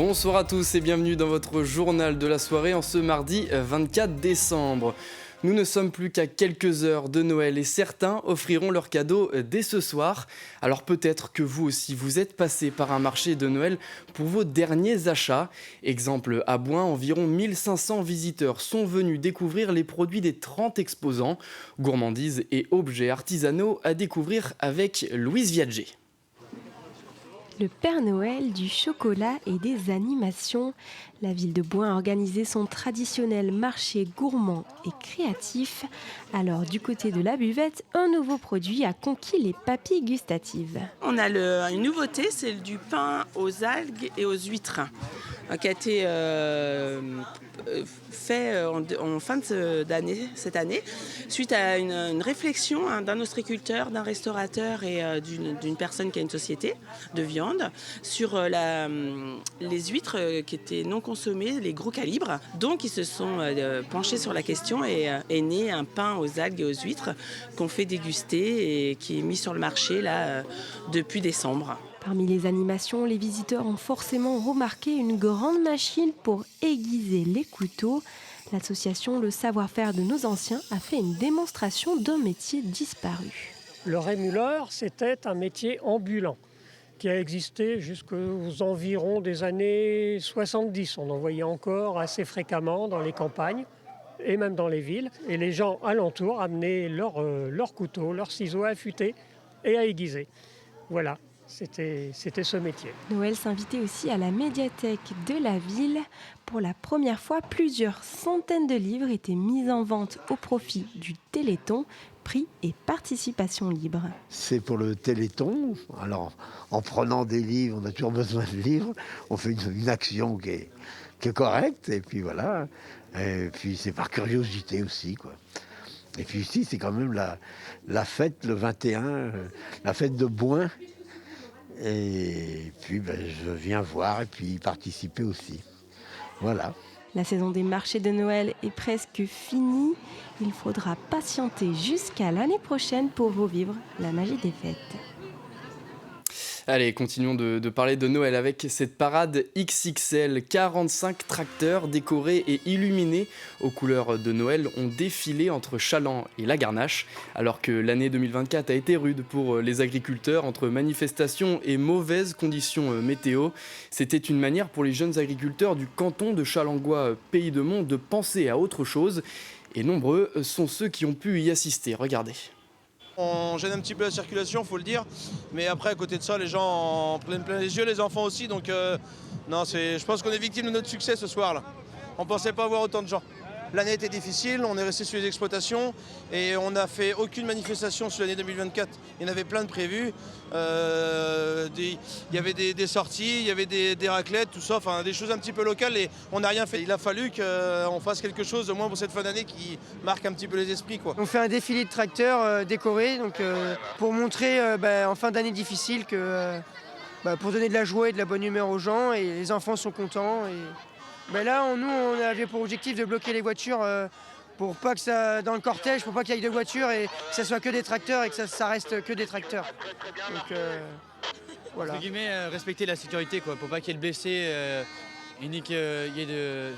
Bonsoir à tous et bienvenue dans votre journal de la soirée en ce mardi 24 décembre. Nous ne sommes plus qu'à quelques heures de Noël et certains offriront leurs cadeaux dès ce soir. Alors peut-être que vous aussi vous êtes passé par un marché de Noël pour vos derniers achats. Exemple à Bouin, environ 1500 visiteurs sont venus découvrir les produits des 30 exposants. Gourmandises et objets artisanaux à découvrir avec Louise Viager. Le Père Noël, du chocolat et des animations. La ville de Bouin a organisé son traditionnel marché gourmand et créatif. Alors du côté de la buvette, un nouveau produit a conquis les papilles gustatives. On a une nouveauté, c'est du pain aux algues et aux huîtres, qui a été fait en fin d'année, cette année, suite à une réflexion d'un ostréiculteur, d'un restaurateur et d'une personne qui a une société de viande sur les huîtres qui étaient non consommées, les gros calibres. Donc ils se sont penchés sur la question et est né un pain aux algues et aux huîtres qu'on fait déguster et qui est mis sur le marché là, depuis décembre. Parmi les animations, les visiteurs ont forcément remarqué une grande machine pour aiguiser les couteaux. L'association Le Savoir-faire de nos anciens a fait une démonstration d'un métier disparu. Le rémuleur, c'était un métier ambulant qui a existé jusqu'aux environs des années 70. On en voyait encore assez fréquemment dans les campagnes et même dans les villes. Et les gens alentours amenaient leurs couteaux, leurs ciseaux à affûter et à aiguiser. Voilà. C'était ce métier. Noël s'invitait aussi à la médiathèque de la ville. Pour la première fois, plusieurs centaines de livres étaient mis en vente au profit du Téléthon, prix et participation libre. C'est pour le Téléthon. Alors, en prenant des livres, on a toujours besoin de livres. On fait une action qui est correcte. Et puis voilà. Et puis c'est par curiosité aussi, quoi. Et puis ici, c'est quand même la fête, le 21, la fête de Bouin. Et puis je viens voir et puis participer aussi. Voilà. La saison des marchés de Noël est presque finie. Il faudra patienter jusqu'à l'année prochaine pour revivre la magie des fêtes. Allez, continuons de parler de Noël avec cette parade XXL. 45 tracteurs décorés et illuminés aux couleurs de Noël ont défilé entre Chaland et la Garnache. Alors que l'année 2024 a été rude pour les agriculteurs, entre manifestations et mauvaises conditions météo, c'était une manière pour les jeunes agriculteurs du canton de Chalangois, Pays de Mont, de penser à autre chose. Et nombreux sont ceux qui ont pu y assister. Regardez. On gêne un petit peu la circulation, faut le dire. Mais après, à côté de ça, les gens en prennent plein les yeux, les enfants aussi. Donc, je pense qu'on est victime de notre succès ce soir-là. On ne pensait pas avoir autant de gens. L'année était difficile, on est resté sur les exploitations et on n'a fait aucune manifestation sur l'année 2024. Il y en avait plein de prévues. Il y avait des sorties, il y avait des raclettes, tout ça, enfin des choses un petit peu locales et on n'a rien fait. Il a fallu qu'on fasse quelque chose au moins pour cette fin d'année qui marque un petit peu les esprits, quoi. On fait un défilé de tracteurs décorés pour montrer en fin d'année difficile que pour donner de la joie et de la bonne humeur aux gens et les enfants sont contents. Là, on avait pour objectif de bloquer les voitures pour pas que ça, dans le cortège, pour pas qu'il y ait de voitures et que ça soit que des tracteurs et que ça reste que des tracteurs. Donc voilà. Entre guillemets, respecter la sécurité, quoi, pour pas qu'il y ait de blessés, ni qu'il y ait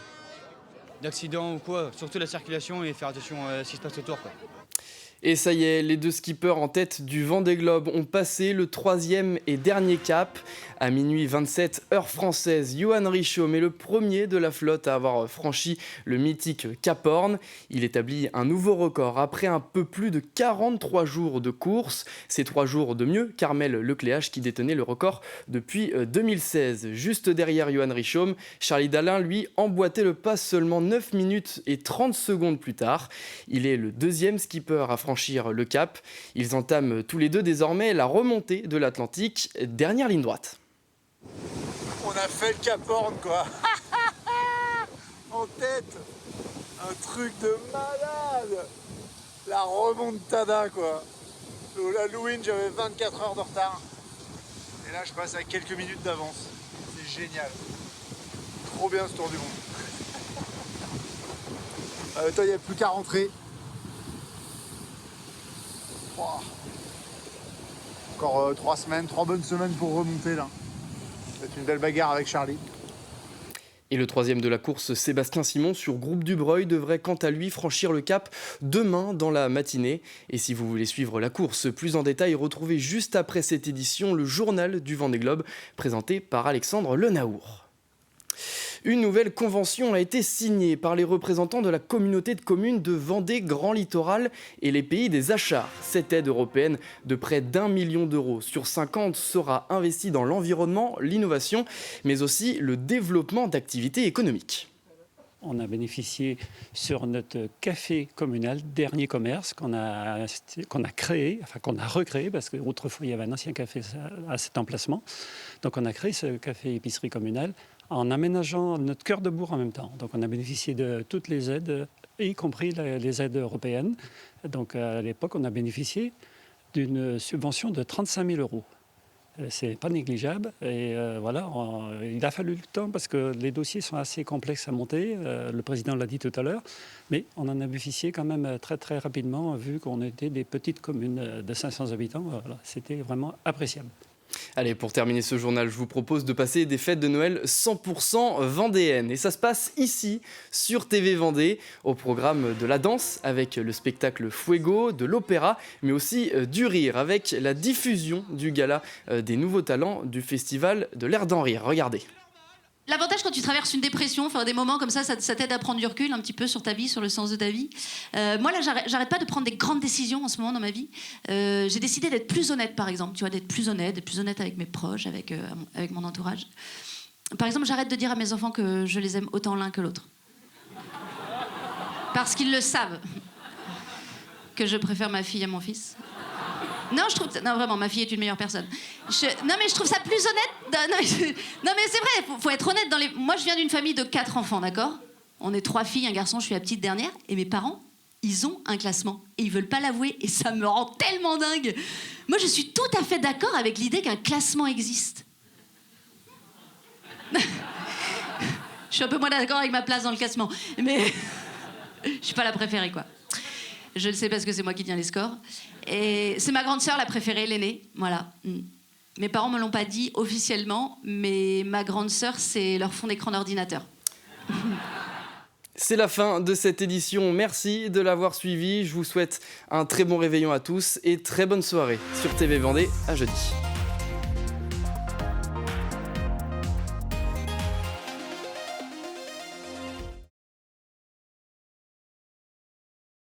d'accidents ou quoi. Surtout la circulation et faire attention à ce qui se passe autour, quoi. Et ça y est, les deux skippers en tête du Vendée Globe ont passé le 3e et dernier cap. À minuit 27, heure française, Johan Richomme est le premier de la flotte à avoir franchi le mythique Cap Horn. Il établit un nouveau record après un peu plus de 43 jours de course. C'est 3 jours de mieux qu'Armel Lecléache qui détenait le record depuis 2016. Juste derrière Johan Richomme, Charlie Dalin, lui, emboîtait le pas seulement 9 minutes et 30 secondes plus tard. Il est le deuxième skipper à franchir le cap. Ils entament tous les deux désormais la remontée de l'Atlantique, dernière ligne droite. On a fait le Cap Horn, quoi. En tête, un truc de malade. La remontada, quoi. Au Halloween, j'avais 24 heures de retard. Et là, je passe à quelques minutes d'avance. C'est génial. Trop bien ce tour du monde. Toi, il n'y a plus qu'à rentrer. Encore 3 bonnes semaines pour remonter là. C'est une belle bagarre avec Charlie. Et le troisième de la course, Sébastien Simon, sur Groupe du Breuil, devrait quant à lui franchir le cap demain dans la matinée. Et si vous voulez suivre la course plus en détail, retrouvez juste après cette édition le journal du Vendée Globe, présenté par Alexandre Lenaour. Une nouvelle convention a été signée par les représentants de la communauté de communes de Vendée Grand Littoral et les pays des Achards. Cette aide européenne de près d'1 million d'euros sur 50 sera investie dans l'environnement, l'innovation, mais aussi le développement d'activités économiques. On a bénéficié sur notre café communal, Dernier Commerce, qu'on a recréé, parce qu'autrefois il y avait un ancien café à cet emplacement. Donc on a créé ce café-épicerie communal en aménageant notre cœur de bourg en même temps. Donc on a bénéficié de toutes les aides, y compris les aides européennes. Donc à l'époque, on a bénéficié d'une subvention de 35 000 euros. C'est pas négligeable et voilà, il a fallu le temps parce que les dossiers sont assez complexes à monter, le président l'a dit tout à l'heure, mais on en a bénéficié quand même très très rapidement vu qu'on était des petites communes de 500 habitants, voilà, c'était vraiment appréciable. Allez, pour terminer ce journal, je vous propose de passer des fêtes de Noël 100% vendéennes. Et ça se passe ici, sur TV Vendée, au programme de la danse, avec le spectacle Fuego, de l'opéra, mais aussi du rire, avec la diffusion du gala des nouveaux talents du festival de l'air d'en rire. Regardez. L'avantage quand tu traverses une dépression, enfin des moments comme ça t'aide à prendre du recul un petit peu sur ta vie, sur le sens de ta vie. Moi là, j'arrête pas de prendre des grandes décisions en ce moment dans ma vie. J'ai décidé d'être plus honnête, par exemple, tu vois, d'être plus honnête avec mes proches, avec mon entourage. Par exemple, j'arrête de dire à mes enfants que je les aime autant l'un que l'autre. Parce qu'ils le savent. Que je préfère ma fille à mon fils. Non, non, vraiment, ma fille est une meilleure personne. Non, mais je trouve ça plus honnête. Non, mais c'est vrai, faut être honnête. Moi, je viens d'une famille de 4 enfants, d'accord ? On est 3 filles, un garçon, je suis la petite dernière. Et mes parents, ils ont un classement. Et ils veulent pas l'avouer. Et ça me rend tellement dingue. Moi, je suis tout à fait d'accord avec l'idée qu'un classement existe. Je suis un peu moins d'accord avec ma place dans le classement. Mais je suis pas la préférée, quoi. Je le sais parce que c'est moi qui tiens les scores. Et c'est ma grande sœur, la préférée, l'aînée. Voilà. Mes parents me l'ont pas dit officiellement, mais ma grande sœur, c'est leur fond d'écran d'ordinateur. C'est la fin de cette édition. Merci de l'avoir suivi. Je vous souhaite un très bon réveillon à tous et très bonne soirée sur TV Vendée. À jeudi.